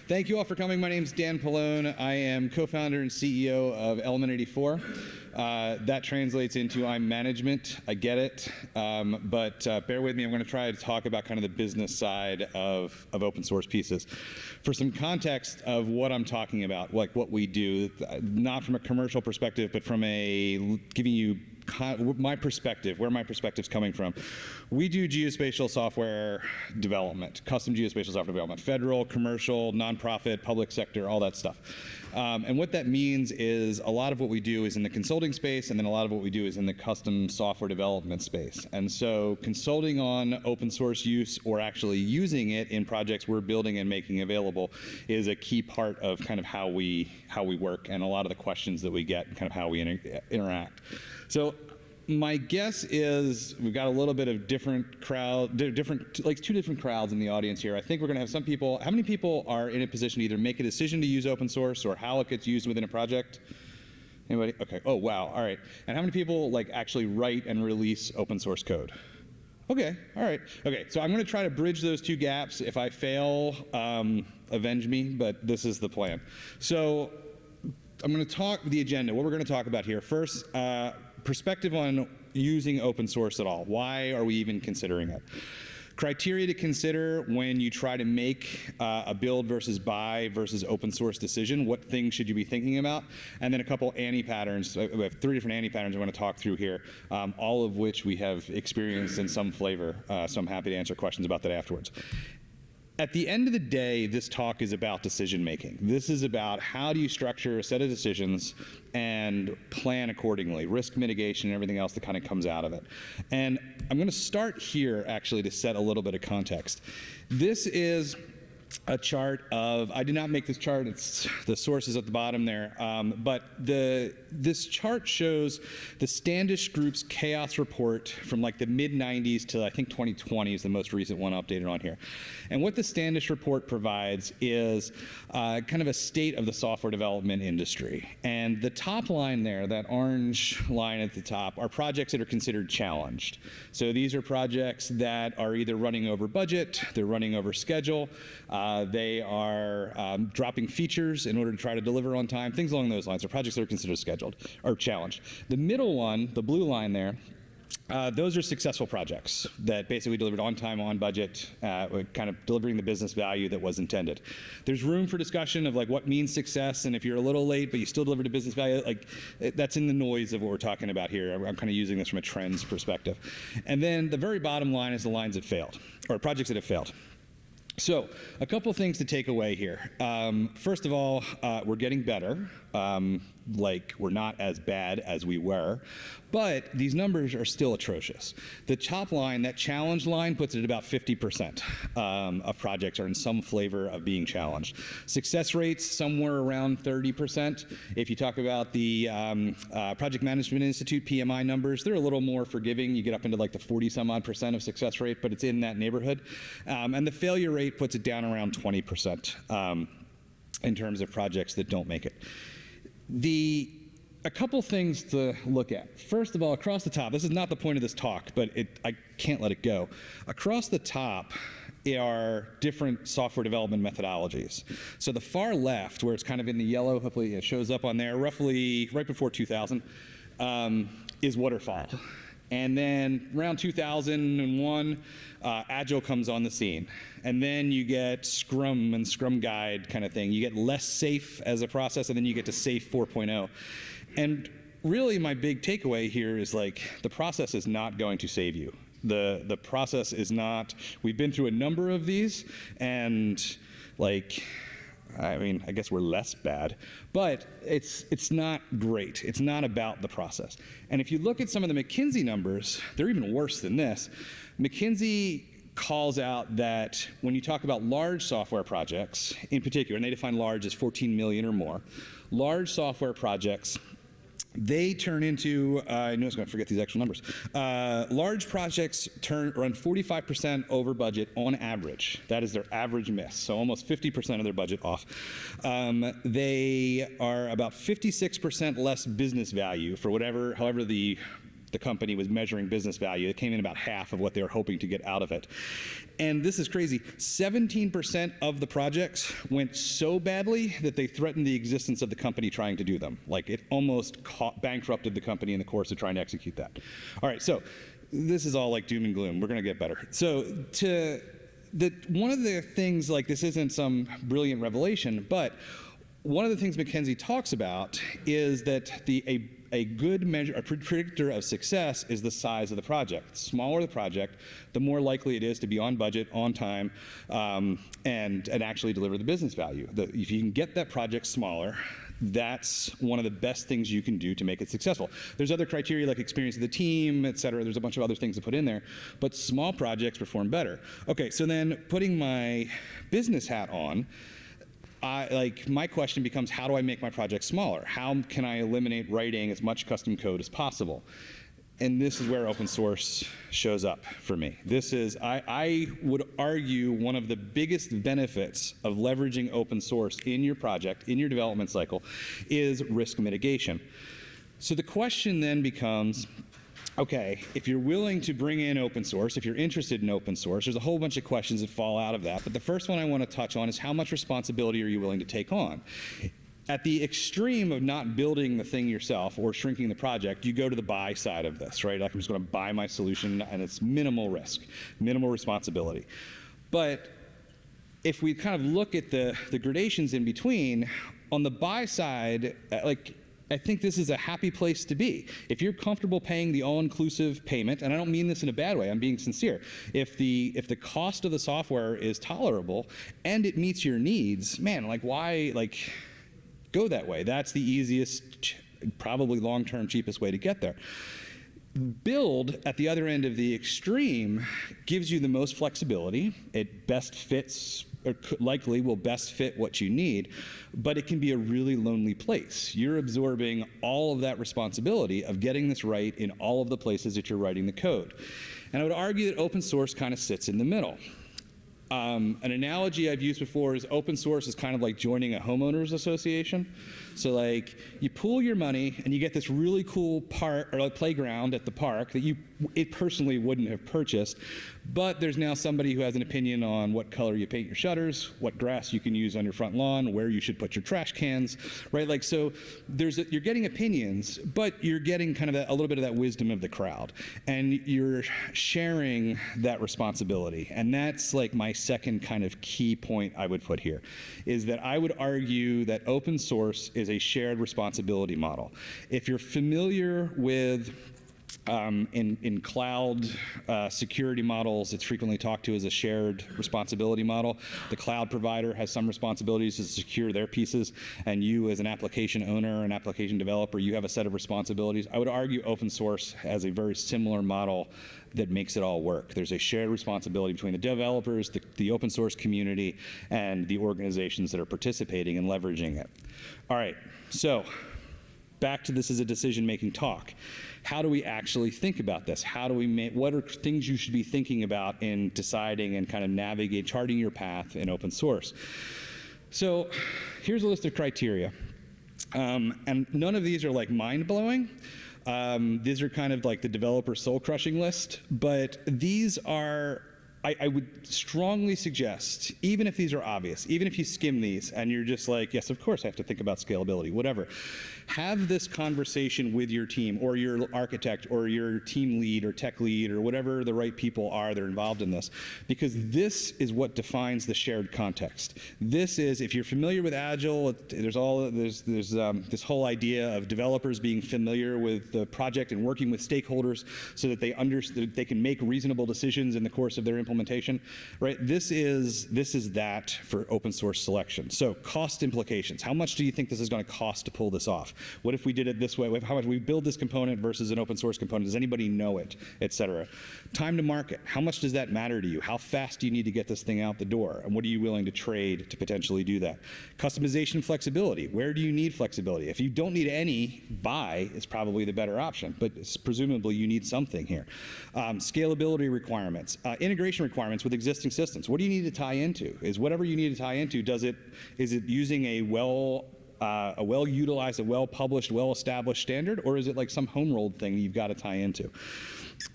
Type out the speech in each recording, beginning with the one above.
Thank you all for coming. My name is Dan Pilone. I am co-founder and CEO of Element 84. That translates into I'm management. I get it. But bear with me. I'm going to try to talk about kind of the business side of open source pieces. For some context of what I'm talking about, like what we do, not from a commercial perspective, but from a giving you my perspective, where my perspective's coming from. We do geospatial software development, custom geospatial software development, federal, commercial, nonprofit, public sector, all that stuff. And what that means is a lot of what we do is in the consulting space, and then a lot of what we do is in the custom software development space. And so consulting on open source use or actually using it in projects we're building and making available is a key part of kind of how we work and a lot of the questions that we get and kind of how we interact. So my guess is we've got a little bit of different crowd, like two different crowds in the audience here. I think we're going to have some people. How many people are in a position to either make a decision to use open source or how it gets used within a project? Anybody? Okay. Oh, wow. All right. And how many people like actually write and release open source code? Okay. All right. Okay. So I'm going to try to bridge those two gaps. If I fail, avenge me. But this is the plan. So I'm going to talk the agenda. What we're going to talk about here first. Perspective on using open source at all. Why are we even considering it? Criteria to consider when you try to make a build versus buy versus open source decision. What things should you be thinking about? And then a couple anti-patterns. We have 3 different anti-patterns I want to talk through here, all of which we have experienced in some flavor. So I'm happy to answer questions about that afterwards. At the end of the day, this talk is about decision making. This is about how do you structure a set of decisions and plan accordingly, risk mitigation and everything else that kind of comes out of it. And I'm going to start here actually to set a little bit of context. This is a chart of, I did not make this chart, it's the source is at the bottom there, but this chart shows the Standish Group's chaos report from like the mid-90s to I think 2020 is the most recent one updated on here. And what the Standish report provides is kind of a state of the software development industry. And the top line there, that orange line at the top, are projects that are considered challenged. So these are projects that are either running over budget, they're running over schedule, they are dropping features in order to try to deliver on time, things along those lines. Are projects that are considered scheduled or challenged. The middle one, the blue line there, those are successful projects that basically delivered on time, on budget, kind of delivering the business value that was intended. There's room for discussion of like what means success, and if you're a little late but you still delivered a business value, like that's in the noise of what we're talking about here. I'm kind of using this from a trends perspective. And then the very bottom line is the lines that failed, or projects that have failed. So, a couple things to take away here. First of all, we're getting better. Like, we're not as bad as we were. But these numbers are still atrocious. The top line, that challenge line, puts it at about 50% of projects are in some flavor of being challenged. Success rates, somewhere around 30%. If you talk about the Project Management Institute, PMI numbers, they're a little more forgiving. You get up into like the 40-some-odd% of success rate, but it's in that neighborhood. And the failure rate puts it down around 20% in terms of projects that don't make it. A couple things to look at. First of all, across the top, this is not the point of this talk, but I can't let it go. Across the top are different software development methodologies. So the far left, where it's kind of in the yellow, hopefully it shows up on there, roughly right before 2000, is waterfall. And then around 2001, Agile comes on the scene. And then you get Scrum and Scrum Guide kind of thing. You get less safe as a process, and then you get to Safe 4.0. And really my big takeaway here is like, the process is not going to save you. The process is not, we've been through a number of these, and like, I mean, I guess we're less bad, but it's not great. It's not about the process. And if you look at some of the McKinsey numbers, they're even worse than this. McKinsey calls out that when you talk about large software projects in particular, and they define large as 14 million or more, large software projects, they turn into, I knew I was going to forget these actual numbers. Large projects run 45% over budget on average. That is their average miss, so almost 50% of their budget off. They are about 56% less business value for however the the company was measuring business value. It came in about half of what they were hoping to get out of it. And this is crazy. 17% of the projects went so badly that they threatened the existence of the company trying to do them. Like, it almost bankrupted the company in the course of trying to execute that. All right, so this is all like doom and gloom. We're going to get better. So one of the things, like, this isn't some brilliant revelation, but one of the things McKinsey talks about is that a good measure, a predictor of success is the size of the project. The smaller the project, the more likely it is to be on budget, on time, and actually deliver the business value. If you can get that project smaller, that's one of the best things you can do to make it successful. There's other criteria like experience of the team, et cetera. There's a bunch of other things to put in there, but small projects perform better. Okay, so then putting my business hat on, my question becomes, how do I make my project smaller? How can I eliminate writing as much custom code as possible? And this is where open source shows up for me. This is, I would argue, one of the biggest benefits of leveraging open source in your project, in your development cycle, is risk mitigation. So the question then becomes, okay, if you're willing to bring in open source, if you're interested in open source, there's a whole bunch of questions that fall out of that. But the first one I want to touch on is, how much responsibility are you willing to take on? At the extreme of not building the thing yourself or shrinking the project, you go to the buy side of this, right? Like, I'm just going to buy my solution, and it's minimal risk, minimal responsibility. But if we kind of look at the gradations in between, on the buy side, I think this is a happy place to be. If you're comfortable paying the all-inclusive payment, and I don't mean this in a bad way, I'm being sincere. If the cost of the software is tolerable and it meets your needs, man, why, go that way? That's the easiest, probably long-term cheapest way to get there. Build, at the other end of the extreme, gives you the most flexibility. It best fits, or likely will best fit what you need, but it can be a really lonely place. You're absorbing all of that responsibility of getting this right in all of the places that you're writing the code. And I would argue that open source kind of sits in the middle. An analogy I've used before is open source is kind of like joining a homeowners association. So you pool your money and you get this really cool park or playground at the park that it personally wouldn't have purchased, but there's now somebody who has an opinion on what color you paint your shutters, what grass you can use on your front lawn, where you should put your trash cans, right? So you're getting opinions, but you're getting kind of a little bit of that wisdom of the crowd, and you're sharing that responsibility. And that's my second kind of key point I would put here, is that I would argue that open source is a shared responsibility model. If you're familiar with in cloud security models, it's frequently talked to as a shared responsibility model. The cloud provider has some responsibilities to secure their pieces, and you as an application owner, an application developer, you have a set of responsibilities. I would argue open source has a very similar model that makes it all work. There's a shared responsibility between the developers, the open source community, and the organizations that are participating and leveraging it. All right, so back to this as a decision-making talk. How do we actually think about this? What are things you should be thinking about in deciding and kind of charting your path in open source? So here's a list of criteria. And none of these are mind-blowing. These are kind of the developer soul-crushing list, but these are, I would strongly suggest, even if these are obvious, even if you skim these and you're just yes, of course I have to think about scalability, whatever, have this conversation with your team or your architect or your team lead or tech lead or whatever the right people are that are involved in this, because this is what defines the shared context. This is, if you're familiar with Agile, there's this whole idea of developers being familiar with the project and working with stakeholders so that they can make reasonable decisions in the course of their implementation, right? This is that for open source selection. So cost implications. How much do you think this is going to cost to pull this off? What if we did it this way? How much we build this component versus an open source component? Does anybody know it, et cetera? Time to market. How much does that matter to you? How fast do you need to get this thing out the door? And what are you willing to trade to potentially do that? Customization flexibility. Where do you need flexibility? If you don't need any, buy is probably the better option, but presumably you need something here. Scalability requirements. Integration requirements with existing systems. What do you need to tie into? Is whatever you need to tie into, is it using a a well-utilized, a well-published, well-established standard, or is it like some home-rolled thing you've got to tie into?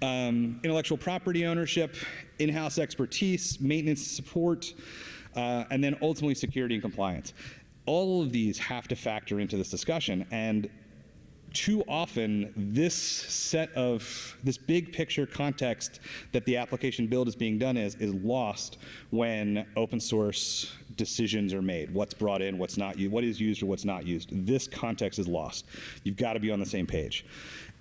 Intellectual property ownership, in-house expertise, maintenance support, and then ultimately security and compliance. All of these have to factor into this discussion, and too often this big picture context that the application build is being done is lost when open source decisions are made. What's brought in, what's not used, what is used or what's not used. This context is lost. You've got to be on the same page.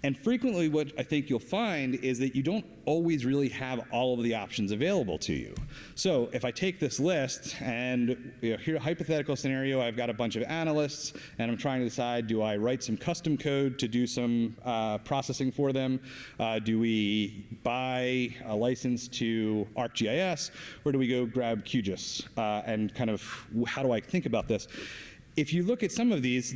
And frequently what I think you'll find is that you don't always really have all of the options available to you. So if I take this list and here, a hypothetical scenario, I've got a bunch of analysts and I'm trying to decide, do I write some custom code to do some processing for them? Do we buy a license to ArcGIS, or do we go grab QGIS? And kind of how do I think about this? If you look at some of these,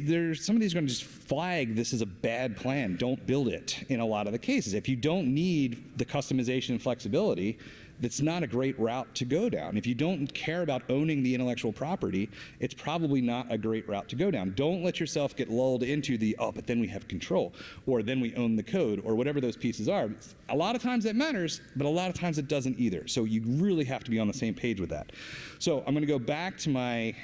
some of these are going to just flag this is a bad plan. Don't build it in a lot of the cases. If you don't need the customization and flexibility, that's not a great route to go down. If you don't care about owning the intellectual property, it's probably not a great route to go down. Don't let yourself get lulled into the, oh, but then we have control, or then we own the code, or whatever those pieces are. A lot of times that matters, but a lot of times it doesn't either. So you really have to be on the same page with that. So I'm going to go back to my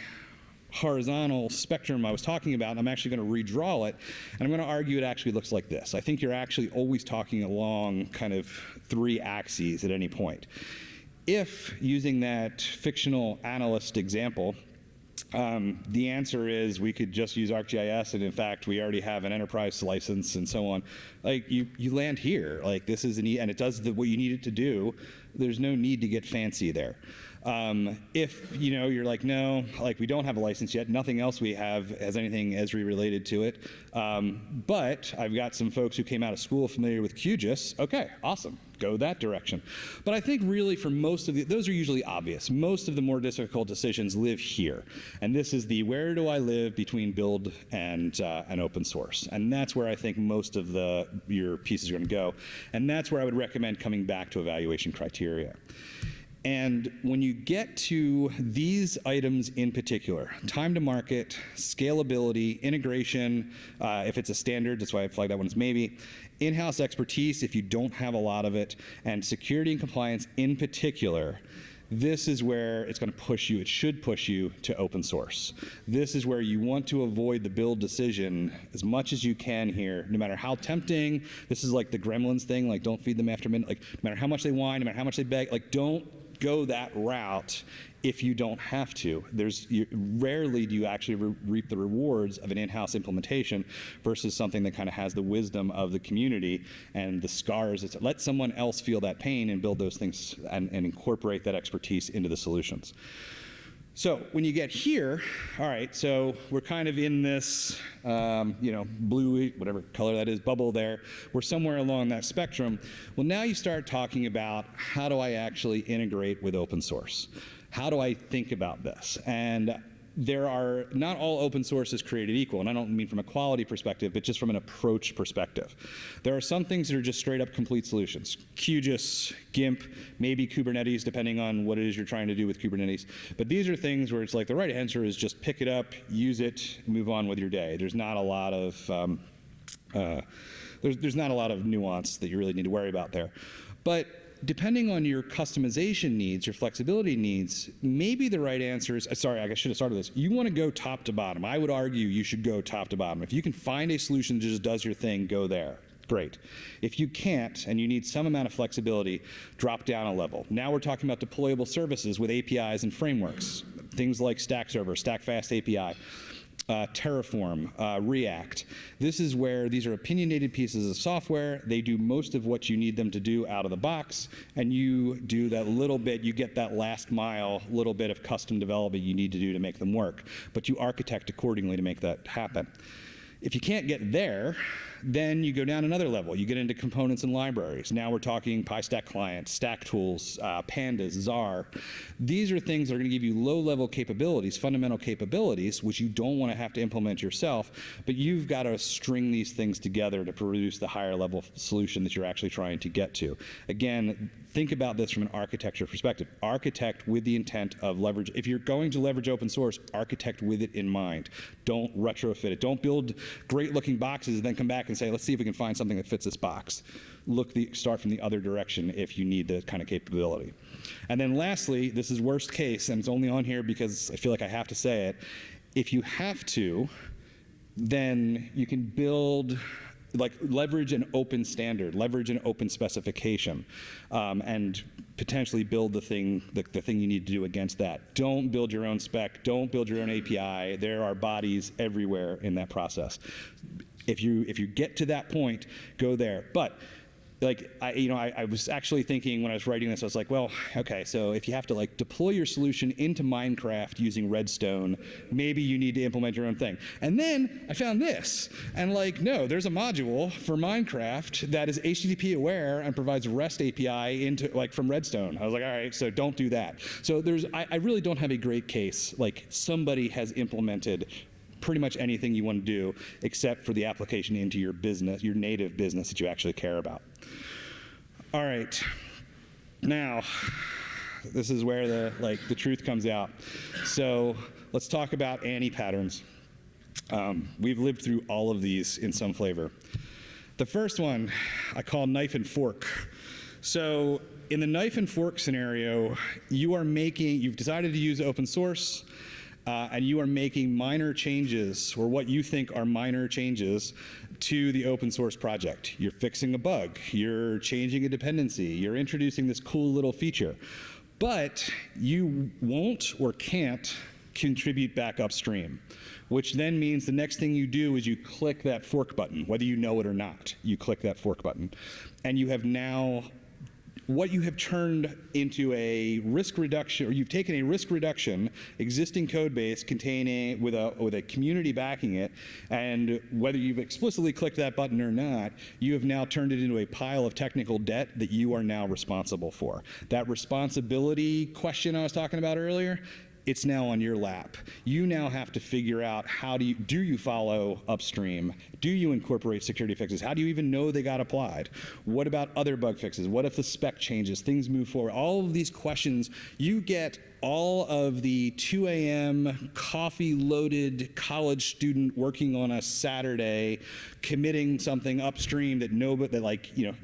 horizontal spectrum I was talking about, and I'm actually going to redraw it, and I'm going to argue it actually looks like this. I think you're actually always talking along kind of 3 axes at any point. If, using that fictional analyst example, the answer is we could just use ArcGIS, and in fact we already have an enterprise license and so on. Like you land here, like this is and it does what you need it to do. There's no need to get fancy there. If you're like, no, like we don't have a license yet, nothing else we have has anything Esri related to it, but I've got some folks who came out of school familiar with QGIS, okay, awesome, go that direction. But I think really for most of those are usually obvious. Most of the more difficult decisions live here. And this is the where do I live between build and open source. And that's where I think most of your pieces are going to go. And that's where I would recommend coming back to evaluation criteria. And when you get to these items in particular, time to market, scalability, integration, if it's a standard, that's why I flagged that one as maybe, in-house expertise if you don't have a lot of it, and security and compliance in particular, this is where it's going to push you, it should push you to open source. This is where you want to avoid the build decision as much as you can here, no matter how tempting. This is like the gremlins thing, like don't feed them after midnight, like no matter how much they whine, no matter how much they beg, like don't go that route if you don't have to. Rarely do you actually reap the rewards of an in-house implementation versus something that kind of has the wisdom of the community and the scars. It's let someone else feel that pain and build those things and incorporate that expertise into the solutions. So when you get here, all right, so we're kind of in this, blue, whatever color that is, bubble there. We're somewhere along that spectrum. Well, now you start talking about how do I actually integrate with open source? How do I think about this? And not all open source is created equal, and I don't mean from a quality perspective, but just from an approach perspective. There are some things that are just straight up complete solutions. QGIS, GIMP, maybe Kubernetes, depending on what it is you're trying to do with Kubernetes. But these are things where it's like the right answer is just pick it up, use it, move on with your day. There's not a lot of there's not a lot of nuance that you really need to worry about there. But depending on your customization needs, your flexibility needs, maybe the right answer is, sorry, I should have started this. You want to go top to bottom. I would argue you should go top to bottom. If you can find a solution that just does your thing, go there. Great. If you can't, and you need some amount of flexibility, drop down a level. Now we're talking about deployable services with APIs and frameworks, things like Stack Server, StackFast API. Terraform, React. This is where these are opinionated pieces of software. They do most of what you need them to do out of the box, and you do that little bit, you get that last mile, little bit of custom development you need to do to make them work, but you architect accordingly to make that happen. If you can't get there, Then you go down another level. You get into components and libraries. Now we're talking PyStack client, Stack Tools, Pandas, Czar. These are things that are going to give you low-level capabilities, fundamental capabilities, which you don't want to have to implement yourself, but you've got to string these things together to produce the higher-level solution that you're actually trying to get to. Again, think about this from an architecture perspective. Architect with the intent of leverage. If you're going to leverage open source, architect with it in mind. Don't retrofit it. Don't build great-looking boxes and then come back and say, let's see if we can find something that fits this box. Start from the other direction if you need that kind of capability. And then lastly, this is worst case, and it's only on here because I feel like I have to say it. If you have to, then you can build, leverage an open standard, leverage an open specification, and potentially build the thing you need to do against that. Don't build your own spec. Don't build your own API. There are bodies everywhere in that process. If you get to that point, go there. But I was actually thinking when I was writing this, I was like, well, okay, so if you have to deploy your solution into Minecraft using Redstone, maybe you need to implement your own thing. And then I found this, and no, there's a module for Minecraft that is HTTP aware and provides REST API into from Redstone. I was like, all right, so don't do that. So I really don't have a great case. Somebody has implemented pretty much anything you want to do except for the application into your business, your native business that you actually care about. All right, now this is where the truth comes out. So let's talk about Annie patterns. We've lived through all of these in some flavor. The first one I call knife and fork. So in the knife and fork scenario, you've decided to use open source, and you are making minor changes, or what you think are minor changes, to the open source project. You're fixing a bug, you're changing a dependency, you're introducing this cool little feature. But you won't or can't contribute back upstream, which then means the next thing you do is you click that fork button, whether you know it or not. You click that fork button, and you have now what you have turned into a risk reduction, or you've taken a risk reduction existing code base containing with a community backing it, and whether you've explicitly clicked that button or not, you have now turned it into a pile of technical debt that you are now responsible for. That responsibility question I was talking about earlier, it's now on your lap. You now have to figure out do you follow upstream? Do you incorporate security fixes? How do you even know they got applied? What about other bug fixes? What if the spec changes, things move forward? All of these questions, you get all of the 2 a.m. coffee-loaded college student working on a Saturday, committing something upstream that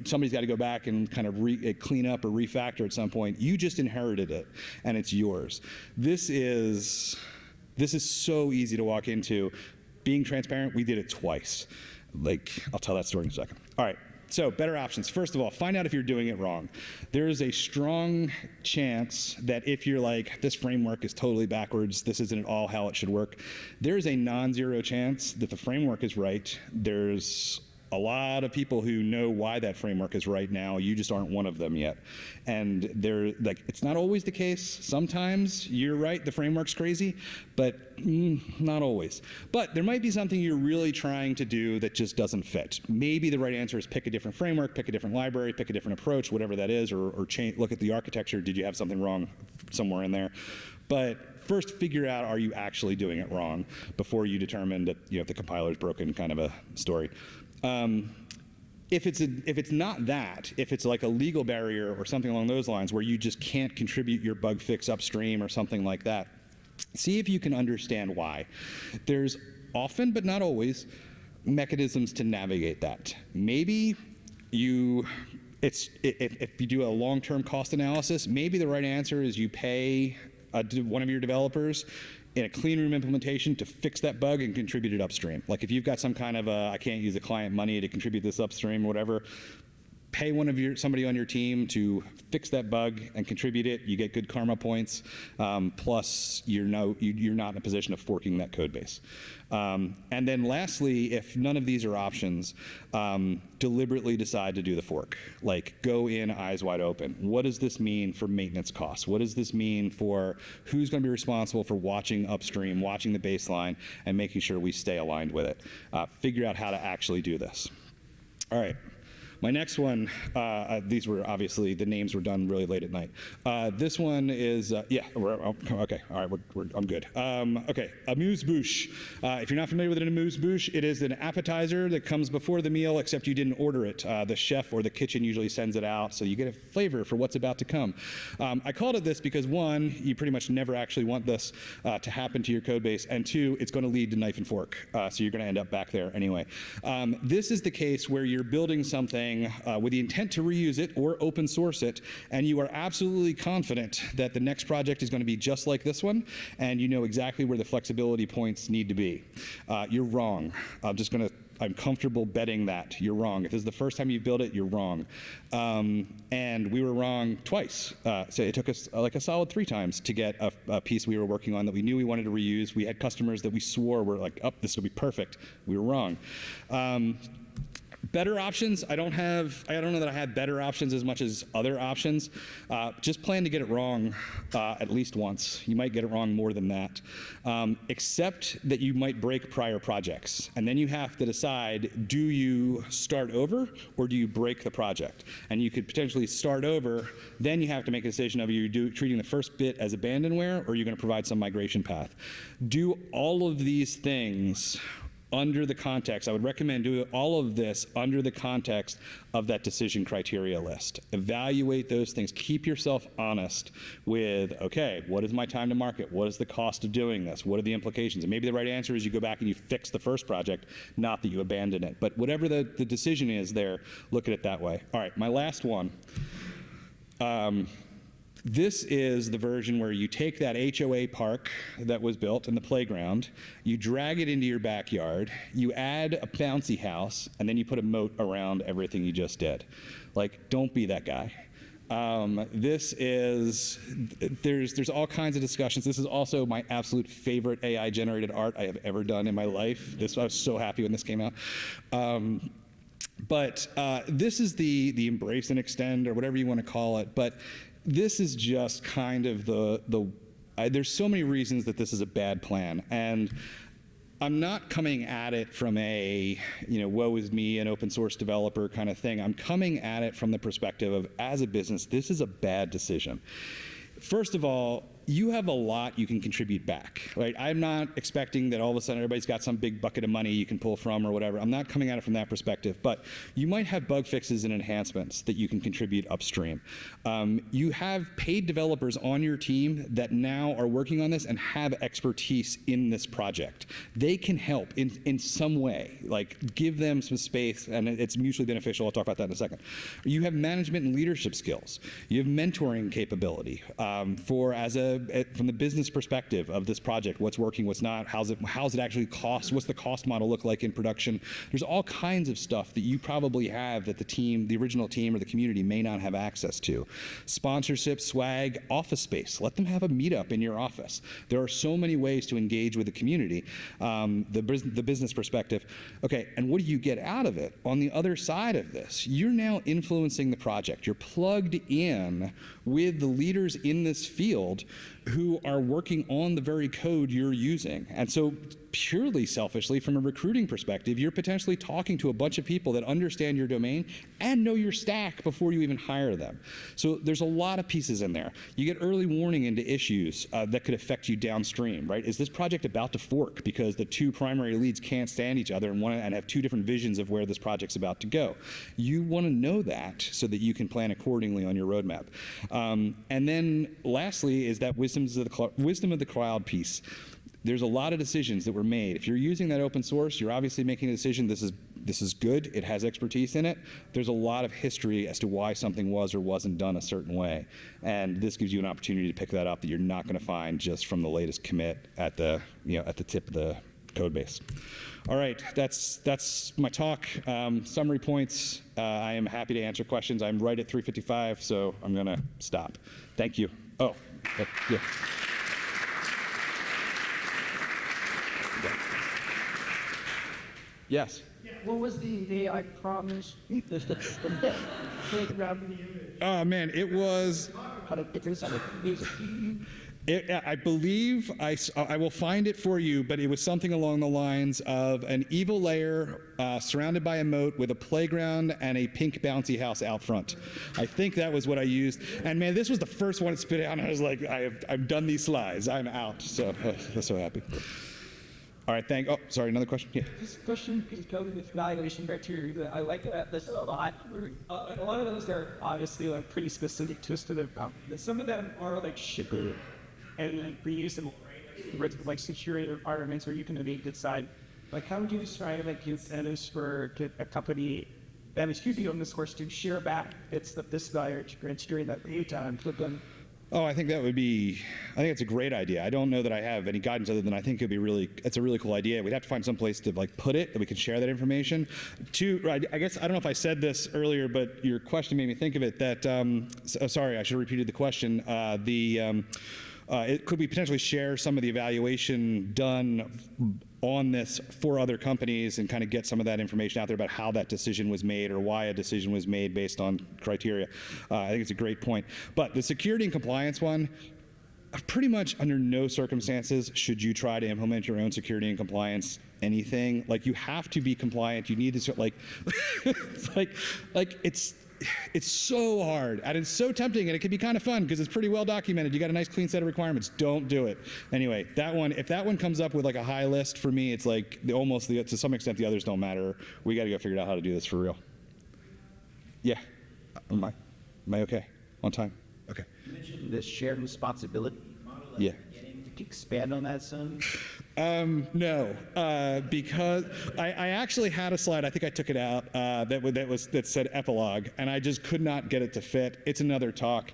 somebody's got to go back and kind of clean up or refactor at some point. You just inherited it, and it's yours. This is so easy to walk into. Being transparent, we did it twice. I'll tell that story in a second. All right. So better options. First of all, find out if you're doing it wrong. There is a strong chance that if you're this framework is totally backwards, this isn't at all how it should work, there's a non-zero chance that the framework is right. There's a lot of people who know why that framework is right now. You just aren't one of them yet. And it's not always the case. Sometimes you're right, the framework's crazy, but not always. But there might be something you're really trying to do that just doesn't fit. Maybe the right answer is pick a different framework, pick a different library, pick a different approach, whatever that is, or look at the architecture. Did you have something wrong somewhere in there? But first, figure out, are you actually doing it wrong before you determine that the compiler's broken, kind of a story. If it's not that, if it's a legal barrier or something along those lines where you just can't contribute your bug fix upstream or something like that, see if you can understand why. There's often, but not always, mechanisms to navigate that. Maybe if you do a long-term cost analysis, maybe the right answer is you pay one of your developers in a clean room implementation to fix that bug and contribute it upstream. If you've got some kind of I can't use the client money to contribute this upstream or whatever, pay somebody on your team to fix that bug and contribute it. You get good karma points. Plus, you're not in a position of forking that code base. And then lastly, if none of these are options, deliberately decide to do the fork. Go in eyes wide open. What does this mean for maintenance costs? What does this mean for who's going to be responsible for watching upstream, watching the baseline, and making sure we stay aligned with it? Figure out how to actually do this. All right. My next one, these were obviously, the names were done really late at night. This one is, okay, all right, I'm good. Okay, amuse-bouche. If you're not familiar with an amuse-bouche, it is an appetizer that comes before the meal, except you didn't order it. The chef or the kitchen usually sends it out, so you get a flavor for what's about to come. I called it this because, one, you pretty much never actually want this to happen to your code base, and two, it's going to lead to knife and fork, so you're going to end up back there anyway. This is the case where you're building something with the intent to reuse it or open source it, and you are absolutely confident that the next project is going to be just like this one, and you know exactly where the flexibility points need to be. You're wrong. I'm comfortable betting that you're wrong. If this is the first time you've built it, you're wrong. And we were wrong twice. So it took us like a solid 3 times to get a piece we were working on that we knew we wanted to reuse. We had customers that we swore were like, oh, this will be perfect. We were wrong. Better options, I don't know that I had better options as much as other options. Just plan to get it wrong at least once. You might get it wrong more than that. Except that you might break prior projects. And then you have to decide, do you start over or do you break the project? And you could potentially start over, then you have to make a decision of you treating the first bit as abandonware or are you going to provide some migration path. Do all of these things under the context. I would recommend doing all of this under the context of that decision criteria list. Evaluate those things. Keep yourself honest with, okay, what is my time to market? What is the cost of doing this? What are the implications? And maybe the right answer is you go back and you fix the first project, not that you abandon it. But whatever the decision is there, look at it that way. All right, my last one. This is the version where you take that HOA park that was built in the playground, you drag it into your backyard, you add a bouncy house, and then you put a moat around everything you just did. Like, don't be that guy. There's all kinds of discussions. This is also my absolute favorite AI-generated art I have ever done in my life. I was so happy when this came out. But this is the embrace and extend, or whatever you want to call it. But this is just kind of there's so many reasons that this is a bad plan. And I'm not coming at it from a, woe is me, an open source developer kind of thing. I'm coming at it from the perspective of, as a business, this is a bad decision. First of all, you have a lot you can contribute back, right? I'm not expecting that all of a sudden everybody's got some big bucket of money you can pull from or whatever. I'm not coming at it from that perspective, but you might have bug fixes and enhancements that you can contribute upstream. You have paid developers on your team that now are working on this and have expertise in this project. They can help in some way, like give them some space, and it's mutually beneficial. I'll talk about that in a second. You have management and leadership skills. You have mentoring capability from the business perspective of this project, what's working, what's not, how's it actually cost, what's the cost model look like in production. There's all kinds of stuff that you probably have that the original team or the community may not have access to. Sponsorship, swag, office space. Let them have a meetup in your office. There are so many ways to engage with the community, the business perspective. Okay, and what do you get out of it? On the other side of this, you're now influencing the project. You're plugged in with the leaders in this field who are working on the very code you're using. And so purely selfishly, from a recruiting perspective, you're potentially talking to a bunch of people that understand your domain and know your stack before you even hire them. So there's a lot of pieces in there. You get early warning into issues that could affect you downstream, right? Is this project about to fork because the 2 primary leads can't stand each other and have 2 different visions of where this project's about to go? You want to know that so that you can plan accordingly on your roadmap. And then lastly is that wisdom of the cloud piece. There's a lot of decisions that were made. If you're using that open source, you're obviously making a decision, this is good, it has expertise in it. There's a lot of history as to why something was or wasn't done a certain way. And this gives you an opportunity to pick that up that you're not going to find just from the latest commit at the tip of the code base. All right, that's my talk. Summary points. I am happy to answer questions. I'm right at 3:55, so I'm going to stop. Thank you. Oh, yeah. Yes. What was the AI promise? Oh man, it was. I believe I will find it for you, but it was something along the lines of an evil layer surrounded by a moat with a playground and a pink bouncy house out front. I think that was what I used. And man, this was the first one to spit out, and I was like, I've done these slides. I'm out. So I'm so happy. All right, oh, sorry, another question? Yeah. This question is going with evaluation criteria. I like that this a lot. A lot of those are obviously like pretty specific to the company. Some of them are like shippable and like reusable, like security requirements where you can decide. Like, how would you describe like incentives for a company that is using on this course to share back this value during that lead time with them? Oh, I think it's a great idea. I don't know that I have any guidance other than I think it's a really cool idea. We'd have to find some place to like put it that we can share that information. I guess, I don't know if I said this earlier, but your question made me think of it that, sorry, I should have repeated the question. Could we potentially share some of the evaluation done on this for other companies and kind of get some of that information out there about how that decision was made or why a decision was made based on criteria? I think it's a great point. But the security and compliance one, pretty much under no circumstances should you try to implement your own security and compliance anything. Like, you have to be compliant. You need to, like, it's so hard, and it's so tempting, and it can be kind of fun because it's pretty well documented. You got a nice clean set of requirements. Don't do it. Anyway, that one, if that one comes up with like a high list, for me, it's like to some extent the others don't matter. We got to go figure out how to do this for real. Yeah. Am I okay? On time? Okay. You mentioned the shared responsibility model. Yeah. Could you expand on that some? No, because I actually had a slide. I think I took it out that said epilogue, and I just could not get it to fit. It's another talk.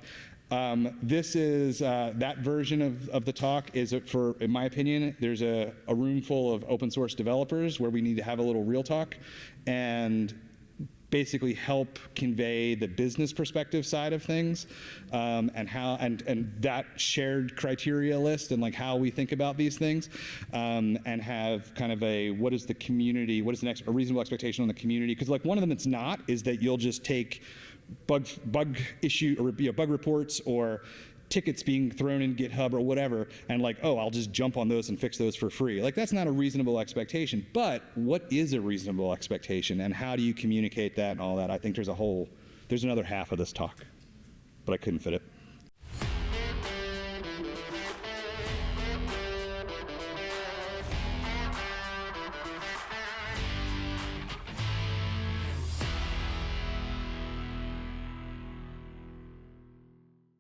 This is that version of the talk is for, in my opinion, there's a room full of open source developers where we need to have a little real talk and basically help convey the business perspective side of things, and how and that shared criteria list and like how we think about these things, and have kind of a what is the reasonable expectation on the community, because like one of them that's not is that you'll just take bug issue or bug reports or tickets being thrown in GitHub or whatever, and like, oh, I'll just jump on those and fix those for free. Like, that's not a reasonable expectation. But what is a reasonable expectation, and how do you communicate that and all that? I think there's another half of this talk, but I couldn't fit it.